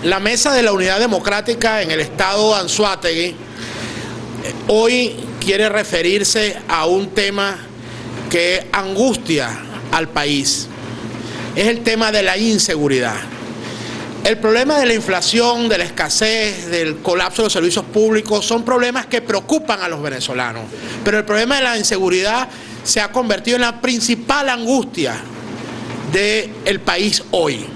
La Mesa de la Unidad Democrática en el estado de Anzoátegui hoy quiere referirse a un tema que angustia al país. Es el tema de la inseguridad. El problema de la inflación, de la escasez, del colapso de los servicios públicos son problemas que preocupan a los venezolanos. Pero el problema de la inseguridad se ha convertido en la principal angustia del país hoy.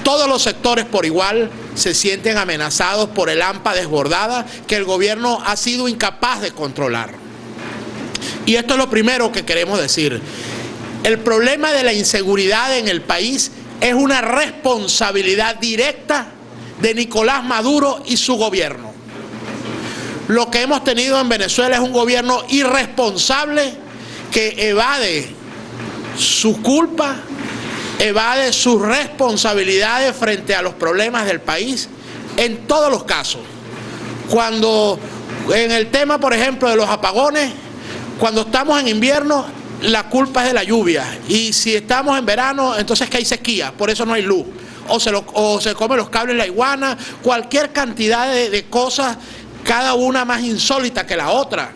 Todos los sectores por igual se sienten amenazados por el hampa desbordada que el gobierno ha sido incapaz de controlar. Y esto es lo primero que queremos decir. El problema de la inseguridad en el país es una responsabilidad directa de Nicolás Maduro y su gobierno. Lo que hemos tenido en Venezuela es un gobierno irresponsable que evade su culpa, evade sus responsabilidades frente a los problemas del país en todos los casos. Cuando en el tema, por ejemplo, de los apagones, cuando estamos en invierno, la culpa es de la lluvia, y si estamos en verano, entonces que hay sequía, por eso no hay luz, o se comen los cables la iguana, cualquier cantidad de cosas, cada una más insólita que la otra.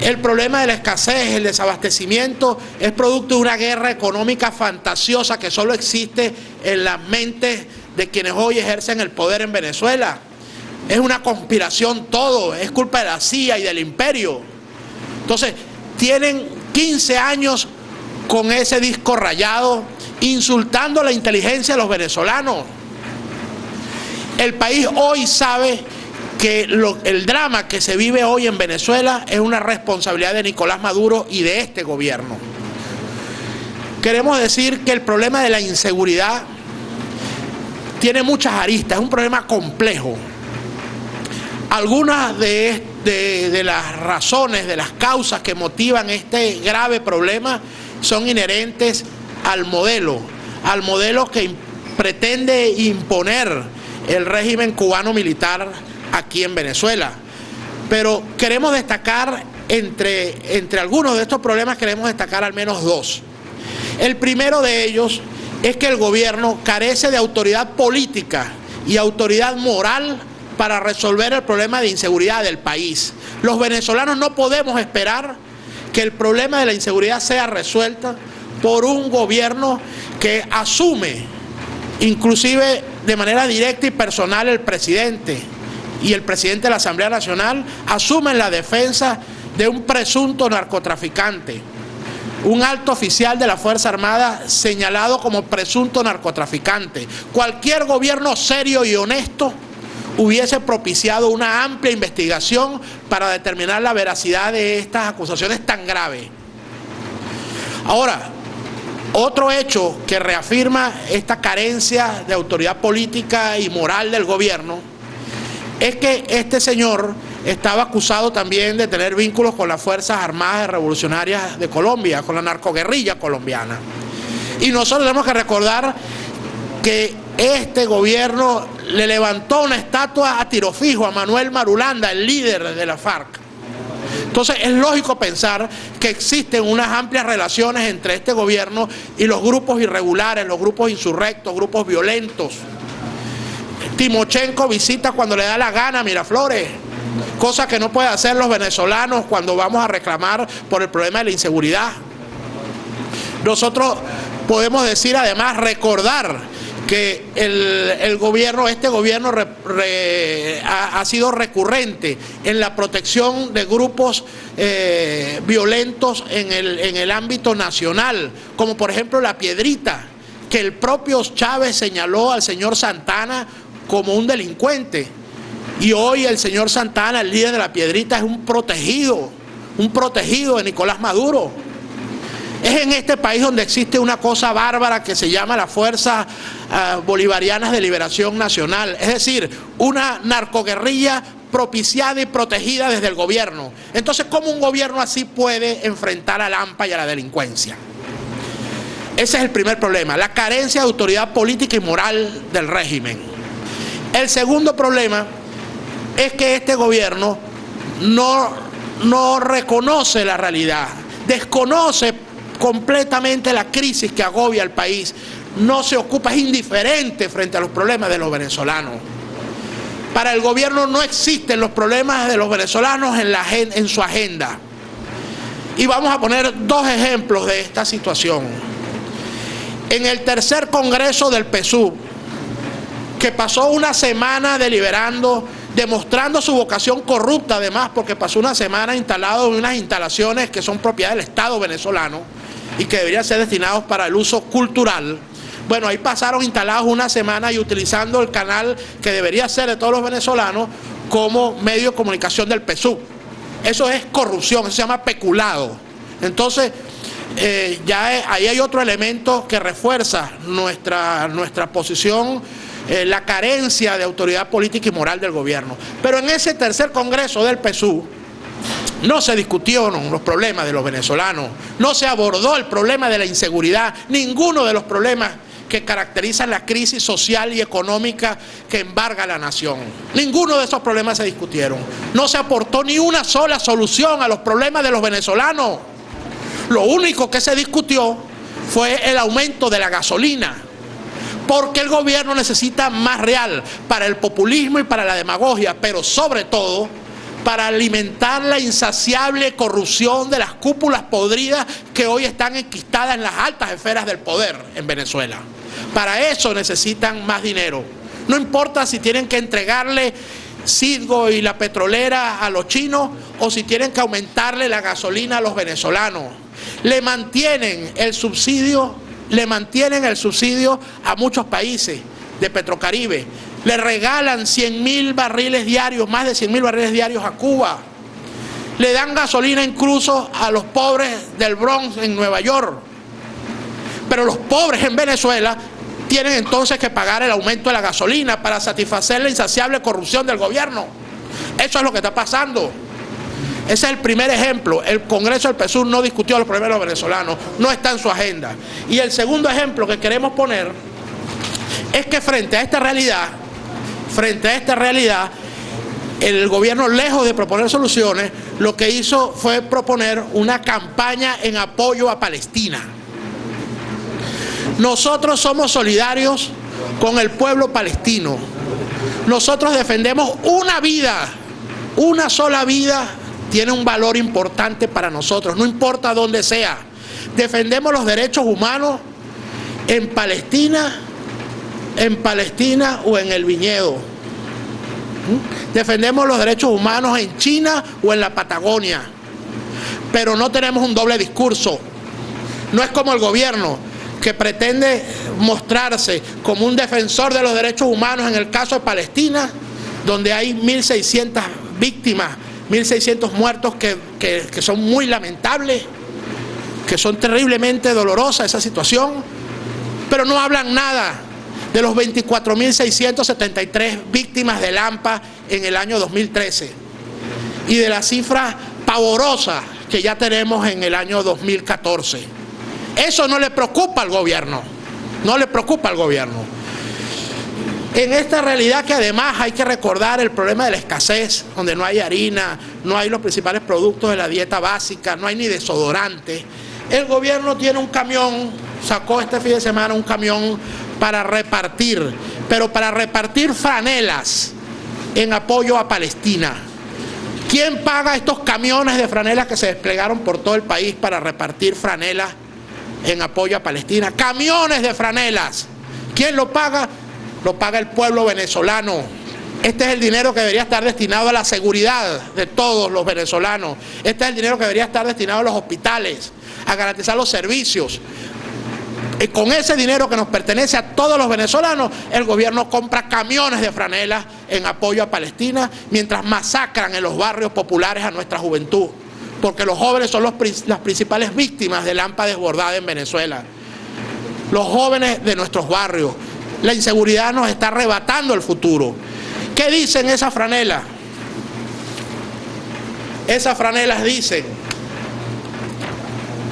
El problema de la escasez, el desabastecimiento, es producto de una guerra económica fantasiosa que solo existe en las mentes de quienes hoy ejercen el poder en Venezuela. Es una conspiración todo, es culpa de la CIA y del imperio. Entonces, tienen 15 años con ese disco rayado, insultando la inteligencia de los venezolanos. El país hoy sabe que el drama que se vive hoy en Venezuela es una responsabilidad de Nicolás Maduro y de este gobierno. Queremos decir que el problema de la inseguridad tiene muchas aristas, es un problema complejo. Algunas de las razones, de las causas que motivan este grave problema son inherentes al modelo que pretende imponer el régimen cubano militar aquí en Venezuela. Pero queremos destacar, entre algunos de estos problemas, queremos destacar al menos dos. El primero de ellos es que el gobierno carece de autoridad política y autoridad moral para resolver el problema de inseguridad del país. Los venezolanos no podemos esperar que el problema de la inseguridad sea resuelto por un gobierno que asume, inclusive de manera directa y personal, el presidente y el presidente de la Asamblea Nacional asumen la defensa de un presunto narcotraficante, un alto oficial de la Fuerza Armada señalado como presunto narcotraficante. Cualquier gobierno serio y honesto hubiese propiciado una amplia investigación para determinar la veracidad de estas acusaciones tan graves. Ahora, otro hecho que reafirma esta carencia de autoridad política y moral del gobierno es que este señor estaba acusado también de tener vínculos con las Fuerzas Armadas Revolucionarias de Colombia, con la narcoguerrilla colombiana. Y nosotros tenemos que recordar que este gobierno le levantó una estatua a tiro fijo a Manuel Marulanda, el líder de la FARC. Entonces es lógico pensar que existen unas amplias relaciones entre este gobierno y los grupos irregulares, los grupos insurrectos, grupos violentos. Timochenko visita cuando le da la gana a Miraflores, cosa que no pueden hacer los venezolanos cuando vamos a reclamar por el problema de la inseguridad. Nosotros podemos decir, además, recordar que este gobierno ha sido recurrente en la protección de grupos violentos en el ámbito nacional, como por ejemplo La Piedrita, que el propio Chávez señaló al señor Santana como un delincuente, y hoy el señor Santana, el líder de La Piedrita, es un protegido de Nicolás Maduro. Es en este país donde existe una cosa bárbara que se llama la Fuerza Bolivarianas de Liberación Nacional, es decir, una narcoguerrilla propiciada y protegida desde el gobierno. Entonces, ¿cómo un gobierno así puede enfrentar al hampa y a la delincuencia? Ese es el primer problema, la carencia de autoridad política y moral del régimen. El segundo problema es que este gobierno no reconoce la realidad, desconoce completamente la crisis que agobia al país, no se ocupa, es indiferente frente a los problemas de los venezolanos. Para el gobierno no existen los problemas de los venezolanos en su agenda. Y vamos a poner dos ejemplos de esta situación. En el tercer congreso del PSUV, que pasó una semana deliberando, demostrando su vocación corrupta además, porque pasó una semana instalado en unas instalaciones que son propiedad del Estado venezolano y que deberían ser destinados para el uso cultural. Bueno, ahí pasaron instalados una semana y utilizando el canal que debería ser de todos los venezolanos como medio de comunicación del PSUV. Eso es corrupción, eso se llama peculado. Entonces, ahí hay otro elemento que refuerza nuestra posición, la carencia de autoridad política y moral del gobierno. Pero en ese tercer congreso del PSUV no se discutieron los problemas de los venezolanos, no se abordó el problema de la inseguridad, ninguno de los problemas que caracterizan la crisis social y económica que embarga a la nación. Ninguno de esos problemas se discutieron. No se aportó ni una sola solución a los problemas de los venezolanos. Lo único que se discutió fue el aumento de la gasolina, porque el gobierno necesita más real para el populismo y para la demagogia, pero sobre todo para alimentar la insaciable corrupción de las cúpulas podridas que hoy están enquistadas en las altas esferas del poder en Venezuela. Para eso necesitan más dinero. No importa si tienen que entregarle Citgo y la petrolera a los chinos o si tienen que aumentarle la gasolina a los venezolanos. Le mantienen el subsidio a muchos países de Petrocaribe. Le regalan 100.000 barriles diarios, más de 100.000 barriles diarios a Cuba. Le dan gasolina incluso a los pobres del Bronx en Nueva York. Pero los pobres en Venezuela tienen entonces que pagar el aumento de la gasolina para satisfacer la insaciable corrupción del gobierno. Eso es lo que está pasando. Ese es el primer ejemplo. El Congreso del PSUV no discutió los problemas de los venezolanos, no está en su agenda. Y el segundo ejemplo que queremos poner es que frente a esta realidad, el gobierno, lejos de proponer soluciones, lo que hizo fue proponer una campaña en apoyo a Palestina. Nosotros somos solidarios con el pueblo palestino. Nosotros defendemos una vida, una sola vida tiene un valor importante para nosotros, no importa dónde sea. Defendemos los derechos humanos en Palestina o en el viñedo. Defendemos los derechos humanos en China o en la Patagonia. Pero no tenemos un doble discurso. No es como el gobierno, que pretende mostrarse como un defensor de los derechos humanos en el caso de Palestina, donde hay 1.600 víctimas, 1.600 muertos que son muy lamentables, que son terriblemente dolorosas esa situación, pero no hablan nada de los 24.673 víctimas de Lampa en el año 2013 y de la cifra pavorosa que ya tenemos en el año 2014. Eso no le preocupa al gobierno, no le preocupa al gobierno. En esta realidad que además hay que recordar el problema de la escasez, donde no hay harina, no hay los principales productos de la dieta básica, no hay ni desodorante. El gobierno tiene un camión, sacó este fin de semana un camión para repartir, pero para repartir franelas en apoyo a Palestina. ¿Quién paga estos camiones de franelas que se desplegaron por todo el país para repartir franelas en apoyo a Palestina? Camiones de franelas. ¿Quién lo paga? Lo paga el pueblo venezolano. Este es el dinero que debería estar destinado a la seguridad de todos los venezolanos. Este es el dinero que debería estar destinado a los hospitales, a garantizar los servicios. Y con ese dinero que nos pertenece a todos los venezolanos, el gobierno compra camiones de franelas en apoyo a Palestina, mientras masacran en los barrios populares a nuestra juventud. Porque los jóvenes son las principales víctimas del hampa desbordada en Venezuela. Los jóvenes de nuestros barrios. La inseguridad nos está arrebatando el futuro. ¿Qué dicen esas franelas? Esas franelas dicen: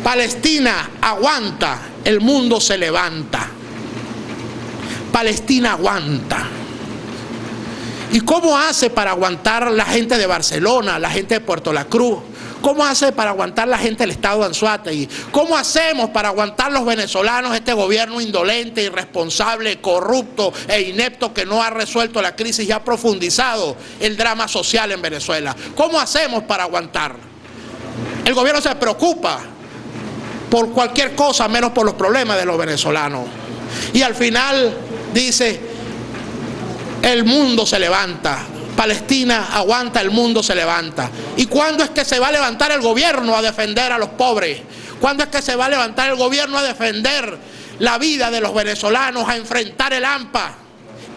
Palestina aguanta, el mundo se levanta. Palestina aguanta. ¿Y cómo hace para aguantar la gente de Barcelona, la gente de Puerto La Cruz? ¿Cómo hace para aguantar la gente del estado de Anzoátegui? ¿Cómo hacemos para aguantar los venezolanos este gobierno indolente, irresponsable, corrupto e inepto que no ha resuelto la crisis y ha profundizado el drama social en Venezuela? ¿Cómo hacemos para aguantar? El gobierno se preocupa por cualquier cosa menos por los problemas de los venezolanos. Y al final dice, el mundo se levanta. Palestina aguanta, el mundo se levanta. ¿Y cuándo es que se va a levantar el gobierno a defender a los pobres? ¿Cuándo es que se va a levantar el gobierno a defender la vida de los venezolanos, a enfrentar el AMPA?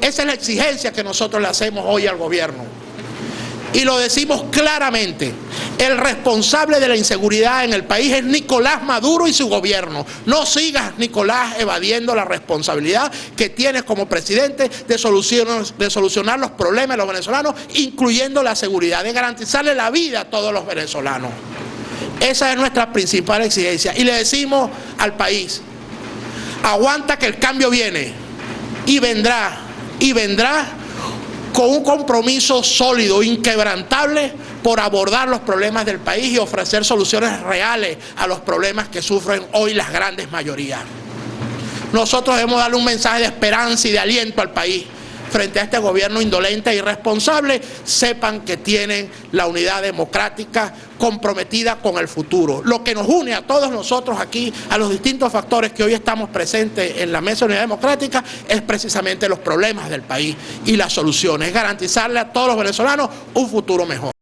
Esa es la exigencia que nosotros le hacemos hoy al gobierno. Y lo decimos claramente, el responsable de la inseguridad en el país es Nicolás Maduro y su gobierno. No sigas, Nicolás, evadiendo la responsabilidad que tienes como presidente de solucionar los problemas de los venezolanos, incluyendo la seguridad, de garantizarle la vida a todos los venezolanos. Esa es nuestra principal exigencia. Y le decimos al país, aguanta que el cambio viene y vendrá con un compromiso sólido, inquebrantable, por abordar los problemas del país y ofrecer soluciones reales a los problemas que sufren hoy las grandes mayorías. Nosotros debemos darle un mensaje de esperanza y de aliento al país frente a este gobierno indolente e irresponsable. Sepan que tienen la unidad democrática comprometida con el futuro. Lo que nos une a todos nosotros aquí, a los distintos factores que hoy estamos presentes en la Mesa de Unidad Democrática, es precisamente los problemas del país y las soluciones, garantizarle a todos los venezolanos un futuro mejor.